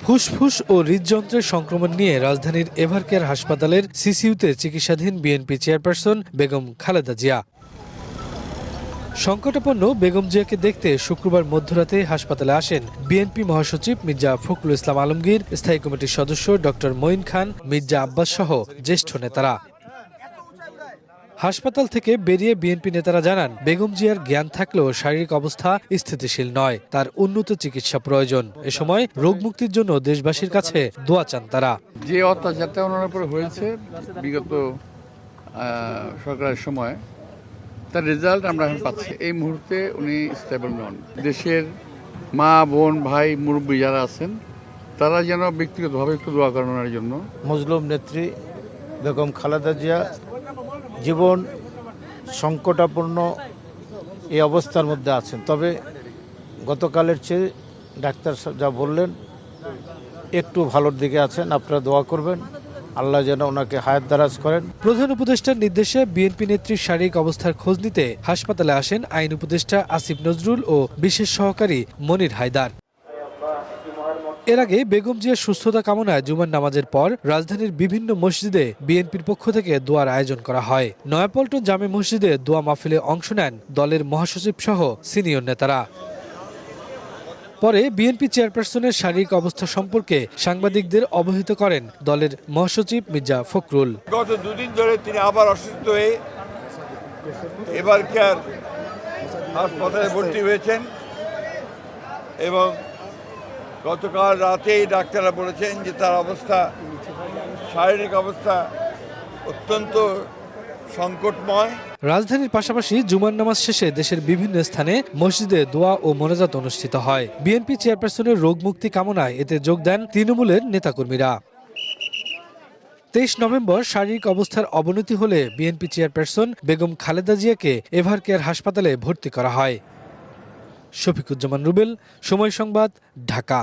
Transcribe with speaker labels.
Speaker 1: ফুসফুস ও হৃদযন্ত্রের সংক্রমণ নিয়ে রাজধানীর এভারকেয়ার হাসপাতালের সিসিইউতে চিকিৎসাধীন বিএনপি চেয়ারপারসন বেগম খালেদা জিয়া। সংকটাপন্ন বেগম জিয়াকে দেখতে শুক্রবার মধ্যরাতে হাসপাতালে আসেন বিএনপি মহাসচিব মির্জা ফখরুল ইসলাম আলমগীর, স্থায়ী কমিটির সদস্য ডক্টর মঈন খান, মির্জা আব্বাস সহ জ্যেষ্ঠ নেতারা। হাসপাতাল থেকে বেরিয়ে বিএনপি নেতারা জানান, বেগম জিয়ার জ্ঞান থাকলেও শারীরিক অবস্থা স্থিতিশীল নয়, তার উন্নত চিকিৎসা প্রয়োজন। এ সময় রোগ মুক্তির জন্য দেশবাসীর কাছে দোয়া চান তারা।
Speaker 2: যে অত্যাচারটা ওনার উপর হয়েছে বিগত সরকারের সময়, তার রেজাল্ট আমরা এখন পাচ্ছি। এই মুহূর্তে উনি স্টেবল নন। দেশের মা, বোন, ভাই, মুরব্বী যারা আছেন তারা যেন ব্যক্তিগতভাবে একটু দোয়া করেন ওনার জন্য।
Speaker 3: মজলুম নেত্রী বেগম খালেদা জিয়া জীবন সংকটাপন্ন এই অবস্থার মধ্যে আছেন, তবে গতকালের চেয়ে ডাক্তার যা বললেন একটু ভালোর দিকে আছেন। আপনারা দোয়া করবেন আল্লাহ যেন ওনাকে হায়াত দারাজ করেন।
Speaker 1: প্রধান উপদেষ্টার নির্দেশে বিএনপি নেত্রীর শারীরিক অবস্থার খোঁজ নিতে হাসপাতালে আসেন আইন উপদেষ্টা আসিফ নজরুল ও বিশেষ সহকারী মনির হায়দার। এর আগে বেগম জিয়ার সুস্থতা কামনায় জুমার নামাজের পর রাজধানীর বিভিন্ন মসজিদে বিএনপির পক্ষ থেকে দোয়ার আয়োজন করা হয়। নয়াপল্টন জামে মসজিদে দোয়া মাহফিলে অংশ নেন দলের মহাসচিব সহ সিনিয়র নেতারা। পরে বিএনপি চেয়ারপারসনের শারীরিক অবস্থা সম্পর্কে সাংবাদিকদের অবহিত করেন দলের মহাসচিব মির্জা ফখরুল।
Speaker 4: গত দুদিন ধরে তিনি আবার অসুস্থ হয়ে এভারকেয়ার হাসপাতালে ভর্তি হয়েছেন এবং গতকাল রাতেই ডাক্তাররা বলেছেন যে তার অবস্থা, শারীরিক অবস্থা অত্যন্ত সংকটময়।
Speaker 1: রাজধানীর পাশাপাশি জুমার নামাজ শেষে দেশের বিভিন্ন স্থানে মসজিদে দোয়া ও মোনাজাত অনুষ্ঠিত হয়। বিএনপি চেয়ারপারসনের রোগ মুক্তি কামনায় এতে যোগ দেন তৃণমূলের নেতাকর্মীরা। 23 নভেম্বর শারীরিক অবস্থার অবনতি হলে বিএনপি চেয়ারপারসন বেগম খালেদা জিয়াকে এভারকেয়ার হাসপাতালে ভর্তি করা হয়। শফিকুজ্জামান রুবেল, সময় সংবাদ, ঢাকা।